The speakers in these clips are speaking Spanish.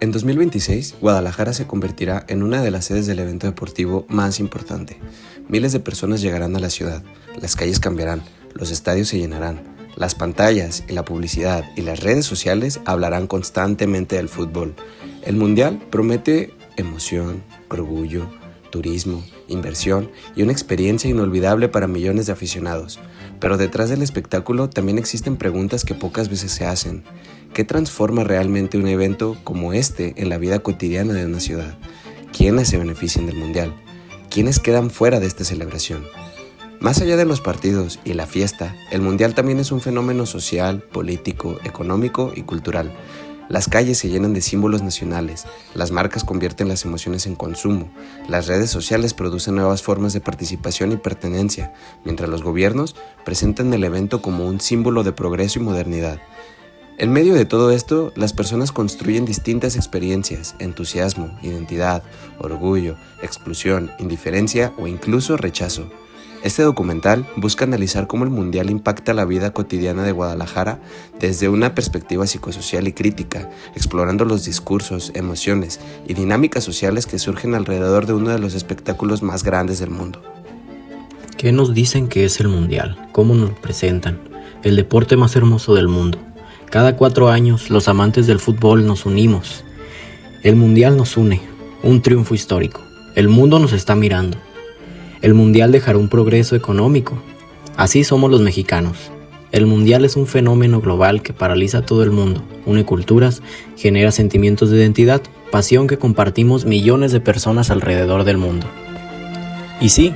En 2026, Guadalajara se convertirá en una de las sedes del evento deportivo más importante. Miles de personas llegarán a la ciudad, las calles cambiarán, los estadios se llenarán, las pantallas y la publicidad y las redes sociales hablarán constantemente del fútbol. El Mundial promete emoción, orgullo, turismo, inversión y una experiencia inolvidable para millones de aficionados. Pero detrás del espectáculo también existen preguntas que pocas veces se hacen. ¿Qué transforma realmente un evento como este en la vida cotidiana de una ciudad? ¿Quiénes se benefician del Mundial? ¿Quiénes quedan fuera de esta celebración? Más allá de los partidos y la fiesta, el Mundial también es un fenómeno social, político, económico y cultural. Las calles se llenan de símbolos nacionales, las marcas convierten las emociones en consumo, las redes sociales producen nuevas formas de participación y pertenencia, mientras los gobiernos presentan el evento como un símbolo de progreso y modernidad. En medio de todo esto, las personas construyen distintas experiencias, entusiasmo, identidad, orgullo, exclusión, indiferencia o incluso rechazo. Este documental busca analizar cómo el Mundial impacta la vida cotidiana de Guadalajara desde una perspectiva psicosocial y crítica, explorando los discursos, emociones y dinámicas sociales que surgen alrededor de uno de los espectáculos más grandes del mundo. ¿Qué nos dicen que es el Mundial? ¿Cómo nos lo presentan? El deporte más hermoso del mundo. Cada 4 años, los amantes del fútbol nos unimos. El Mundial nos une, un triunfo histórico. El mundo nos está mirando. El Mundial dejará un progreso económico. Así somos los mexicanos. El Mundial es un fenómeno global que paraliza a todo el mundo, une culturas, genera sentimientos de identidad, pasión que compartimos millones de personas alrededor del mundo. Y sí,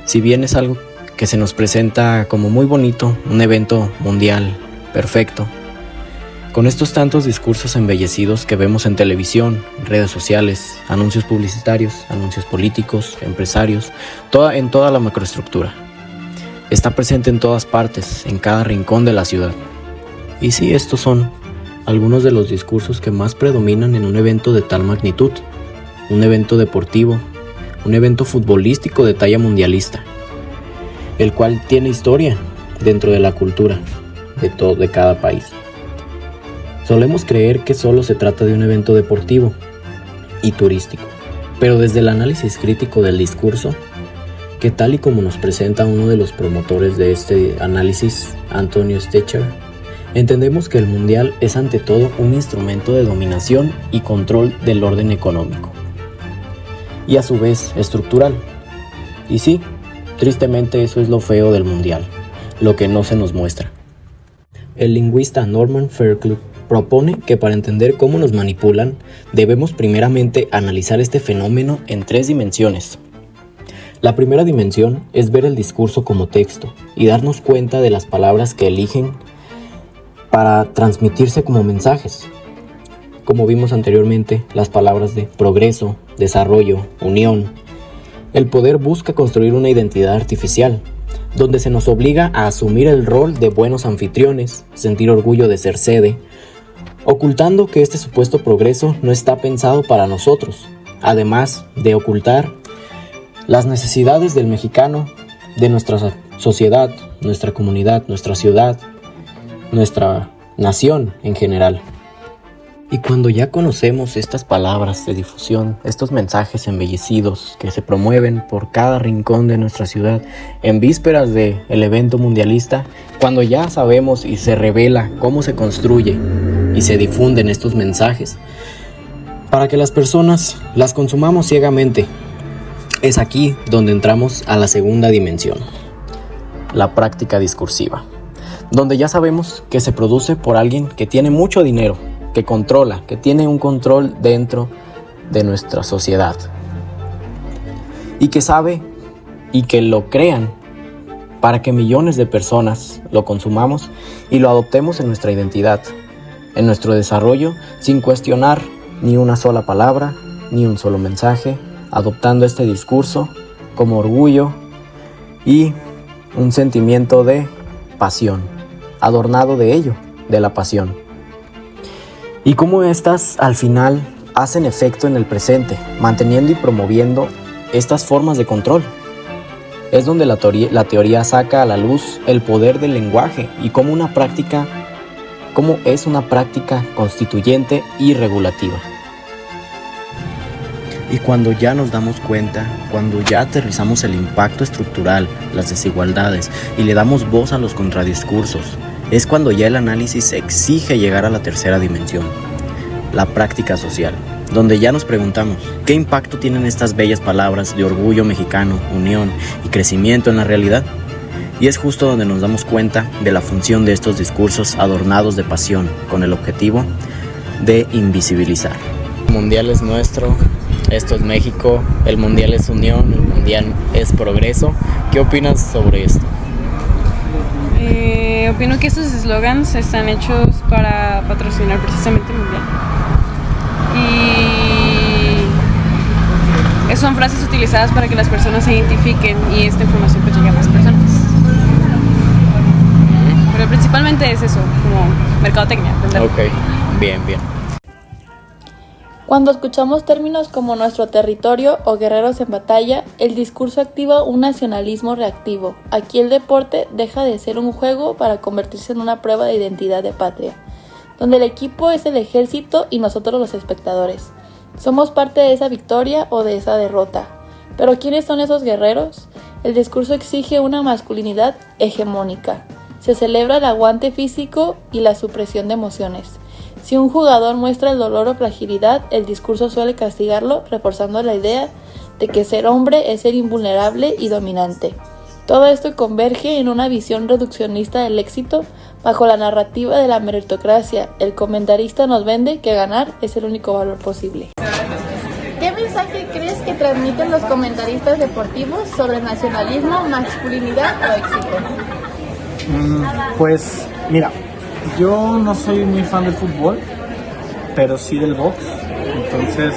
si bien es algo que se nos presenta como muy bonito, un evento mundial perfecto, con estos tantos discursos embellecidos que vemos en televisión, redes sociales, anuncios publicitarios, anuncios políticos, empresarios, en toda la macroestructura. Está presente en todas partes, en cada rincón de la ciudad. Y sí, estos son algunos de los discursos que más predominan en un evento de tal magnitud, un evento deportivo, un evento futbolístico de talla mundialista, el cual tiene historia dentro de la cultura de cada país. Solemos creer que solo se trata de un evento deportivo y turístico, pero desde el análisis crítico del discurso, que tal y como nos presenta uno de los promotores de este análisis, Antonio Stecher, entendemos que el Mundial es ante todo un instrumento de dominación y control del orden económico, y a su vez estructural. Y sí, tristemente eso es lo feo del Mundial, lo que no se nos muestra. El lingüista Norman Fairclough propone que para entender cómo nos manipulan, debemos primeramente analizar este fenómeno en 3 dimensiones. La primera dimensión es ver el discurso como texto y darnos cuenta de las palabras que eligen para transmitirse como mensajes. Como vimos anteriormente, las palabras de progreso, desarrollo, unión. El poder busca construir una identidad artificial, donde se nos obliga a asumir el rol de buenos anfitriones, sentir orgullo de ser sede, ocultando que este supuesto progreso no está pensado para nosotros, además de ocultar las necesidades del mexicano, de nuestra sociedad, nuestra comunidad, nuestra ciudad, nuestra nación en general. Y cuando ya conocemos estas palabras de difusión, estos mensajes embellecidos que se promueven por cada rincón de nuestra ciudad en vísperas del evento mundialista, cuando ya sabemos y se revela cómo se construye y se difunden estos mensajes, para que las personas las consumamos ciegamente, es aquí donde entramos a la segunda dimensión, la práctica discursiva, donde ya sabemos que se produce por alguien que tiene mucho dinero, que controla, que tiene un control dentro de nuestra sociedad y que sabe y que lo crean para que millones de personas lo consumamos y lo adoptemos en nuestra identidad, en nuestro desarrollo, sin cuestionar ni una sola palabra, ni un solo mensaje, adoptando este discurso como orgullo y un sentimiento de pasión, adornado de ello, de la pasión. Y cómo estas al final hacen efecto en el presente, manteniendo y promoviendo estas formas de control. Es donde la teoría saca a la luz el poder del lenguaje y cómo es una práctica constituyente y regulativa. Y cuando ya nos damos cuenta, cuando ya aterrizamos el impacto estructural, las desigualdades y le damos voz a los contradiscursos, es cuando ya el análisis exige llegar a la tercera dimensión, la práctica social, donde ya nos preguntamos, ¿qué impacto tienen estas bellas palabras de orgullo mexicano, unión y crecimiento en la realidad? Y es justo donde nos damos cuenta de la función de estos discursos adornados de pasión, con el objetivo de invisibilizar. El mundial es nuestro, esto es México, el mundial es unión, el mundial es progreso. ¿Qué opinas sobre esto? Opino que estos eslogans están hechos para patrocinar precisamente el mundial. Y son frases utilizadas para que las personas se identifiquen y esta información pues llegue a las personas. Pero principalmente es eso, como mercadotecnia. Ok, bien. Cuando escuchamos términos como nuestro territorio o guerreros en batalla, el discurso activa un nacionalismo reactivo. Aquí el deporte deja de ser un juego para convertirse en una prueba de identidad de patria, donde el equipo es el ejército y nosotros los espectadores. Somos parte de esa victoria o de esa derrota. Pero ¿quiénes son esos guerreros? El discurso exige una masculinidad hegemónica. Se celebra el aguante físico y la supresión de emociones. Si un jugador muestra el dolor o fragilidad, el discurso suele castigarlo, reforzando la idea de que ser hombre es ser invulnerable y dominante. Todo esto converge en una visión reduccionista del éxito bajo la narrativa de la meritocracia. El comentarista nos vende que ganar es el único valor posible. ¿Qué mensaje crees que transmiten los comentaristas deportivos sobre nacionalismo, masculinidad o éxito? Pues mira, yo no soy muy fan del fútbol, pero sí del box. Entonces,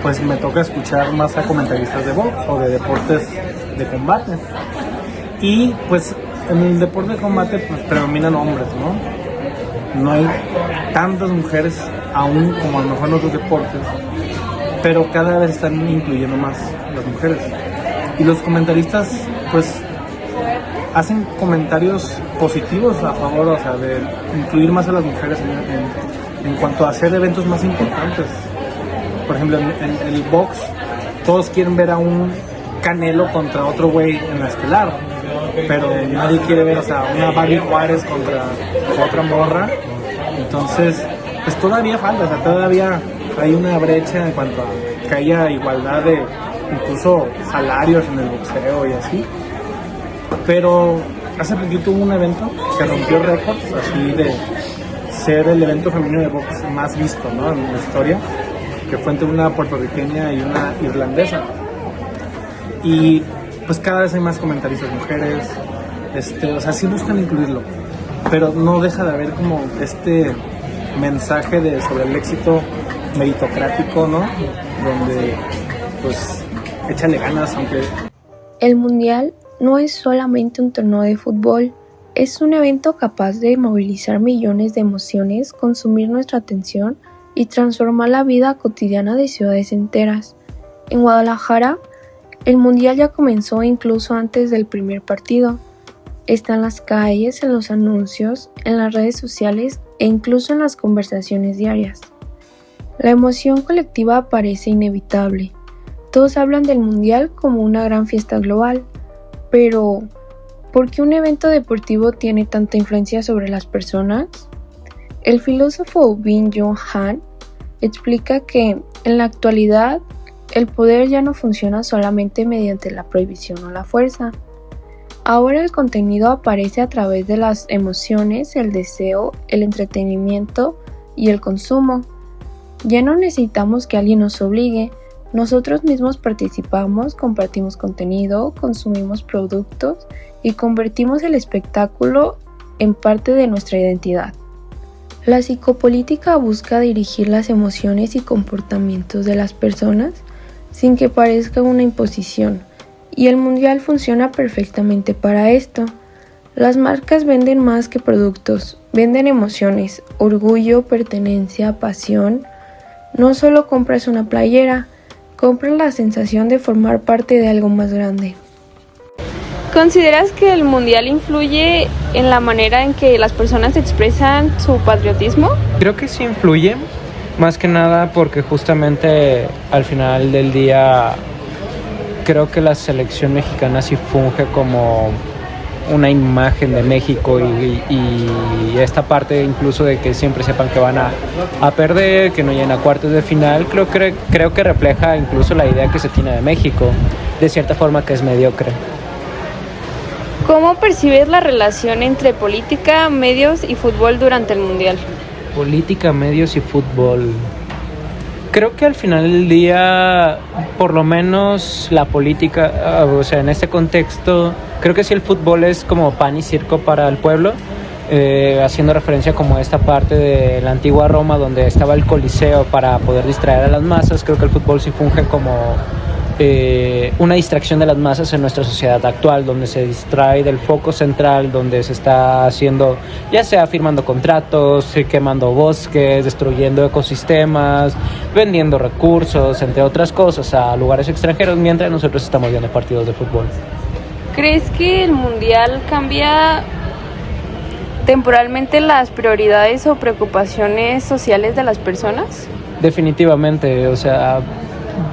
pues me toca escuchar más a comentaristas de box o de deportes de combate. Y pues en el deporte de combate pues predominan hombres, ¿no? No hay tantas mujeres aún como a lo mejor en otros deportes, pero cada vez están incluyendo más las mujeres. Y los comentaristas pues hacen comentarios positivos a favor, o sea, de incluir más a las mujeres en cuanto a hacer eventos más importantes. Por ejemplo, en el box, todos quieren ver a un Canelo contra otro güey en la estelar, pero nadie quiere ver, o sea, una Barbie Juárez contra otra morra. Entonces, pues todavía falta, o sea, todavía hay una brecha en cuanto a que haya igualdad de incluso salarios en el boxeo y así. Pero hace poquito hubo un evento que rompió récords, así de ser el evento femenino de box más visto, ¿no?, en la historia, que fue entre una puertorriqueña y una irlandesa. Y pues cada vez hay más comentaristas mujeres, o sea, sí buscan incluirlo, pero no deja de haber como este mensaje sobre el éxito meritocrático, ¿no?, donde pues échale ganas, aunque... El mundial no es solamente un torneo de fútbol, es un evento capaz de movilizar millones de emociones, consumir nuestra atención y transformar la vida cotidiana de ciudades enteras. En Guadalajara, el mundial ya comenzó incluso antes del primer partido. Está en las calles, en los anuncios, en las redes sociales e incluso en las conversaciones diarias. La emoción colectiva parece inevitable. Todos hablan del mundial como una gran fiesta global. Pero, ¿por qué un evento deportivo tiene tanta influencia sobre las personas? El filósofo Byung-Chul Han explica que, en la actualidad, el poder ya no funciona solamente mediante la prohibición o la fuerza. Ahora el contenido aparece a través de las emociones, el deseo, el entretenimiento y el consumo. Ya no necesitamos que alguien nos obligue. Nosotros mismos participamos, compartimos contenido, consumimos productos y convertimos el espectáculo en parte de nuestra identidad. La psicopolítica busca dirigir las emociones y comportamientos de las personas sin que parezca una imposición, y el mundial funciona perfectamente para esto. Las marcas venden más que productos, venden emociones, orgullo, pertenencia, pasión. No solo compras una playera, compran la sensación de formar parte de algo más grande. ¿Consideras que el mundial influye en la manera en que las personas expresan su patriotismo? Creo que sí influye, Más que nada porque justamente al final del día creo que la selección mexicana sí funge como una imagen de México y esta parte incluso de que siempre sepan que van a perder, que no lleguen a cuartos de final, creo que refleja incluso la idea que se tiene de México, de cierta forma que es mediocre. ¿Cómo percibes la relación entre política, medios y fútbol durante el Mundial? Política, medios y fútbol. Creo que al final del día, por lo menos la política, o sea, en este contexto, creo que sí el fútbol es como pan y circo para el pueblo, haciendo referencia como a esta parte de la antigua Roma donde estaba el Coliseo para poder distraer a las masas. Creo que el fútbol sí funge como una distracción de las masas en nuestra sociedad actual, donde se distrae del foco central, donde se está haciendo, ya sea firmando contratos, quemando bosques, destruyendo ecosistemas, vendiendo recursos, entre otras cosas, a lugares extranjeros, mientras nosotros estamos viendo partidos de fútbol. ¿Crees que el Mundial cambia temporalmente las prioridades o preocupaciones sociales de las personas? Definitivamente, o sea,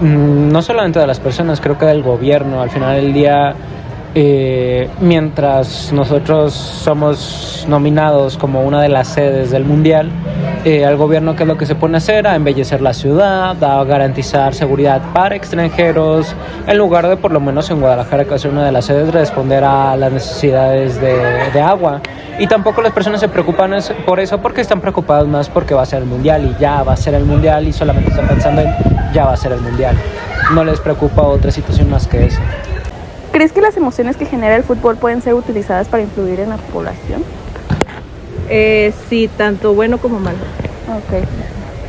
no solamente de las personas, creo que del gobierno. Al final del día, mientras nosotros somos nominados como una de las sedes del Mundial, al gobierno, ¿qué es lo que se pone a hacer? A embellecer la ciudad, a garantizar seguridad para extranjeros, en lugar de, por lo menos en Guadalajara, que es una de las sedes, responder a las necesidades de agua. Y tampoco las personas se preocupan por eso, porque están preocupadas más porque va a ser el Mundial y ya va a ser el Mundial, y solamente están pensando en ya va a ser el Mundial. No les preocupa otra situación más que eso. ¿Crees que las emociones que genera el fútbol pueden ser utilizadas para influir en la población? Sí, tanto bueno como malo. Ok.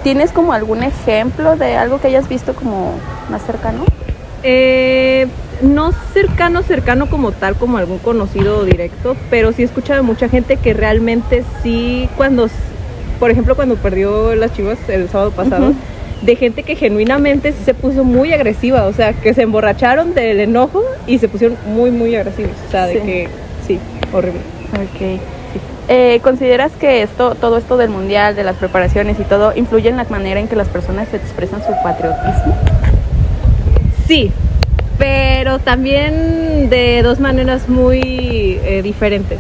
¿Tienes como algún ejemplo de algo que hayas visto como más cercano? No cercano como tal, como algún conocido directo, pero sí he escuchado de mucha gente que realmente sí, por ejemplo, cuando perdió las Chivas el sábado pasado, de gente que genuinamente sí se puso muy agresiva, o sea, que se emborracharon del enojo y se pusieron muy, muy agresivos, o sea, de que sí, horrible. Ok. ¿Consideras que todo esto del Mundial, de las preparaciones y todo, influye en la manera en que las personas expresan su patriotismo? Sí, pero también de dos maneras muy diferentes.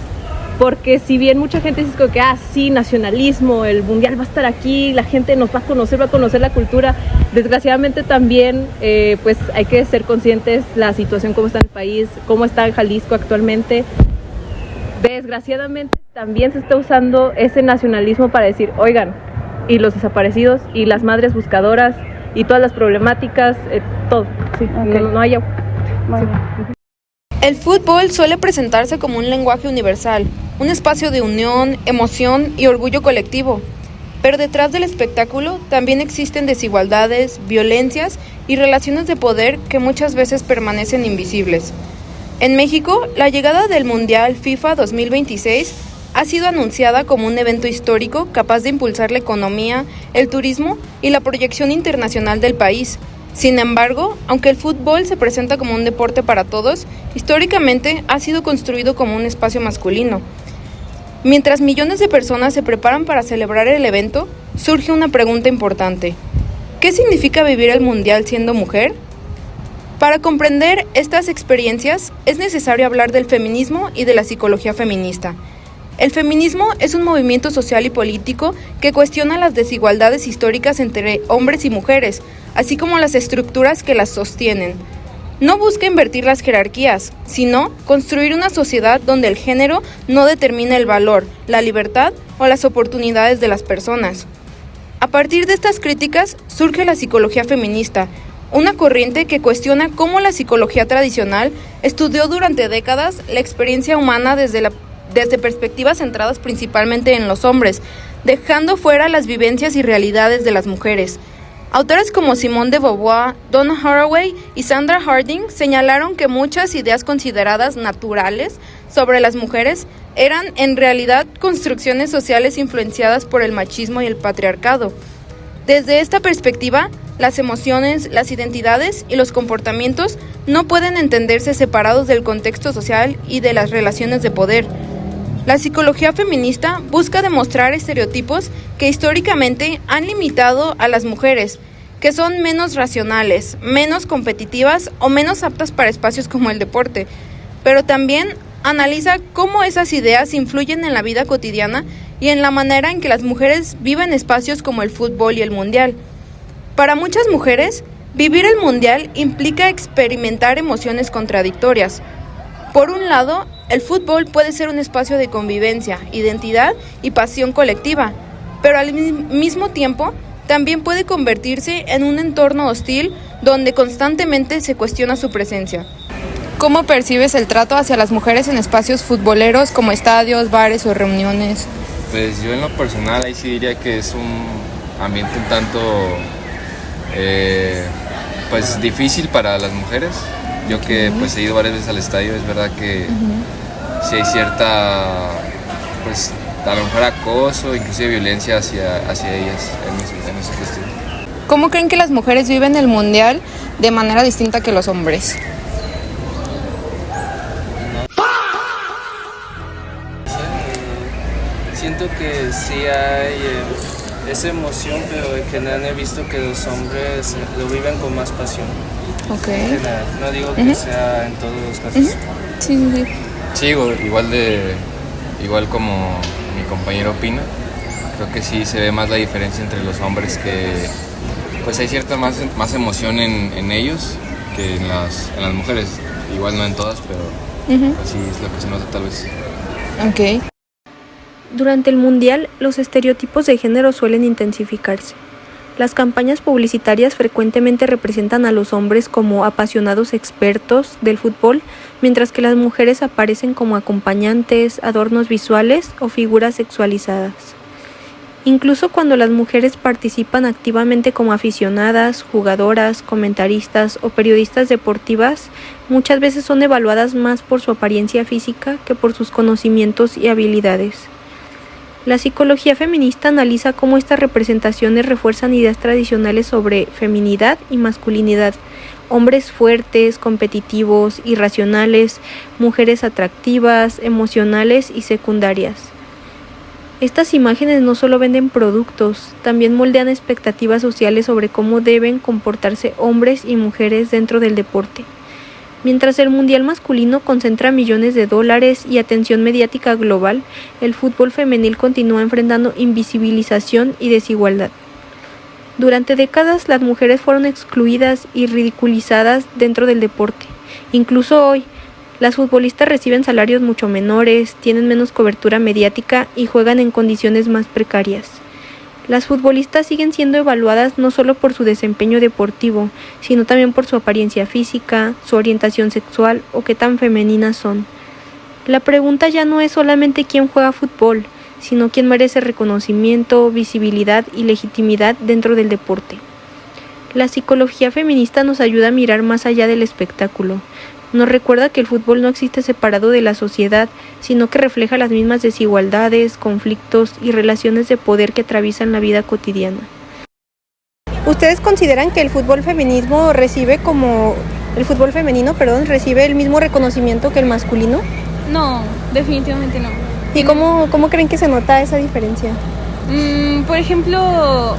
Porque si bien mucha gente dice que sí, nacionalismo, el Mundial va a estar aquí, la gente nos va a conocer la cultura, desgraciadamente también pues hay que ser conscientes la situación, cómo está en el país, cómo está en Jalisco actualmente. Desgraciadamente también se está usando ese nacionalismo para decir, oigan, y los desaparecidos, y las madres buscadoras, y todas las problemáticas, todo, sí, okay. No hay agua. Bueno. Sí. El fútbol suele presentarse como un lenguaje universal, un espacio de unión, emoción y orgullo colectivo. Pero detrás del espectáculo también existen desigualdades, violencias y relaciones de poder que muchas veces permanecen invisibles. En México, la llegada del Mundial FIFA 2026 ha sido anunciada como un evento histórico capaz de impulsar la economía, el turismo y la proyección internacional del país. Sin embargo, aunque el fútbol se presenta como un deporte para todos, históricamente ha sido construido como un espacio masculino. Mientras millones de personas se preparan para celebrar el evento, surge una pregunta importante. ¿Qué significa vivir el Mundial siendo mujer? Para comprender estas experiencias, es necesario hablar del feminismo y de la psicología feminista. El feminismo es un movimiento social y político que cuestiona las desigualdades históricas entre hombres y mujeres, así como las estructuras que las sostienen. No busca invertir las jerarquías, sino construir una sociedad donde el género no determina el valor, la libertad o las oportunidades de las personas. A partir de estas críticas surge la psicología feminista, una corriente que cuestiona cómo la psicología tradicional estudió durante décadas la experiencia humana desde perspectivas centradas principalmente en los hombres, dejando fuera las vivencias y realidades de las mujeres. Autores como Simone de Beauvoir, Donna Haraway y Sandra Harding señalaron que muchas ideas consideradas naturales sobre las mujeres eran en realidad construcciones sociales influenciadas por el machismo y el patriarcado. Desde esta perspectiva, las emociones, las identidades y los comportamientos no pueden entenderse separados del contexto social y de las relaciones de poder. La psicología feminista busca demostrar estereotipos que históricamente han limitado a las mujeres, que son menos racionales, menos competitivas o menos aptas para espacios como el deporte, pero también analiza cómo esas ideas influyen en la vida cotidiana y en la manera en que las mujeres viven espacios como el fútbol y el mundial. Para muchas mujeres, vivir el mundial implica experimentar emociones contradictorias. Por un lado, el fútbol puede ser un espacio de convivencia, identidad y pasión colectiva, pero al mismo tiempo también puede convertirse en un entorno hostil donde constantemente se cuestiona su presencia. ¿Cómo percibes el trato hacia las mujeres en espacios futboleros como estadios, bares o reuniones? Pues yo en lo personal ahí sí diría que es un ambiente un tanto pues difícil para las mujeres. Yo que pues he ido varias veces al estadio, es verdad que sí hay cierta, pues a lo mejor acoso, inclusive violencia hacia ellas en esa cuestión. ¿Cómo creen que las mujeres viven el mundial de manera distinta que los hombres? Siento que sí hay esa emoción, pero en general he visto que los hombres lo viven con más pasión. Okay. En general. No digo que sea en todos los casos. Sí, igual como mi compañero opina, creo que sí se ve más la diferencia entre los hombres, que pues hay cierta más emoción en ellos que en las mujeres. Igual no en todas, pero pues sí es lo que se nota tal vez. Okay. Durante el Mundial, los estereotipos de género suelen intensificarse. Las campañas publicitarias frecuentemente representan a los hombres como apasionados expertos del fútbol, mientras que las mujeres aparecen como acompañantes, adornos visuales o figuras sexualizadas. Incluso cuando las mujeres participan activamente como aficionadas, jugadoras, comentaristas o periodistas deportivas, muchas veces son evaluadas más por su apariencia física que por sus conocimientos y habilidades. La psicología feminista analiza cómo estas representaciones refuerzan ideas tradicionales sobre feminidad y masculinidad, hombres fuertes, competitivos, irracionales, mujeres atractivas, emocionales y secundarias. Estas imágenes no solo venden productos, también moldean expectativas sociales sobre cómo deben comportarse hombres y mujeres dentro del deporte. Mientras el mundial masculino concentra millones de dólares y atención mediática global, el fútbol femenil continúa enfrentando invisibilización y desigualdad. Durante décadas, las mujeres fueron excluidas y ridiculizadas dentro del deporte. Incluso hoy, las futbolistas reciben salarios mucho menores, tienen menos cobertura mediática y juegan en condiciones más precarias. Las futbolistas siguen siendo evaluadas no solo por su desempeño deportivo, sino también por su apariencia física, su orientación sexual o qué tan femeninas son. La pregunta ya no es solamente quién juega fútbol, sino quién merece reconocimiento, visibilidad y legitimidad dentro del deporte. La psicología feminista nos ayuda a mirar más allá del espectáculo. Nos recuerda que el fútbol no existe separado de la sociedad, sino que refleja las mismas desigualdades, conflictos y relaciones de poder que atraviesan la vida cotidiana. ¿Ustedes consideran que el fútbol femenino recibe el mismo reconocimiento que el masculino? No, definitivamente no. ¿Y cómo creen que se nota esa diferencia? Por ejemplo,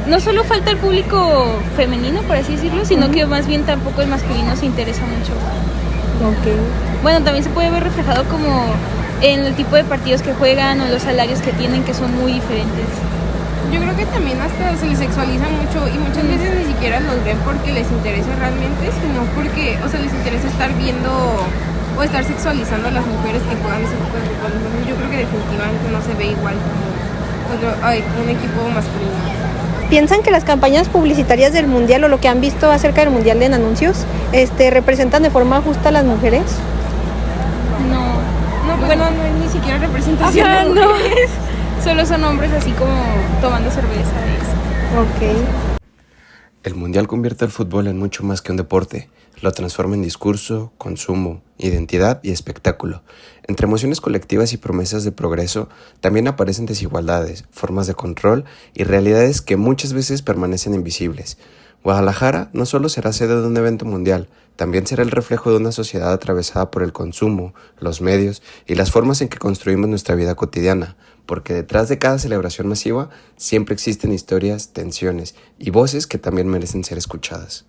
no solo falta el público femenino, por así decirlo, sino que más bien tampoco el masculino se interesa mucho. Okay. Bueno, también se puede ver reflejado como en el tipo de partidos que juegan o los salarios que tienen, que son muy diferentes. Yo creo que también hasta se les sexualiza mucho y muchas veces ni siquiera los ven porque les interesa realmente, sino porque, les interesa estar viendo o estar sexualizando a las mujeres que juegan ese tipo de fútbol. Entonces yo creo que definitivamente no se ve igual como un equipo masculino. ¿Piensan que las campañas publicitarias del Mundial o lo que han visto acerca del Mundial en anuncios representan de forma justa a las mujeres? No, no es ni siquiera representación de mujeres. Solo son hombres así como tomando cerveza. Ok. El Mundial convierte el fútbol en mucho más que un deporte. Lo transforma en discurso, consumo, identidad y espectáculo. Entre emociones colectivas y promesas de progreso, también aparecen desigualdades, formas de control y realidades que muchas veces permanecen invisibles. Guadalajara no solo será sede de un evento mundial, también será el reflejo de una sociedad atravesada por el consumo, los medios y las formas en que construimos nuestra vida cotidiana, porque detrás de cada celebración masiva siempre existen historias, tensiones y voces que también merecen ser escuchadas.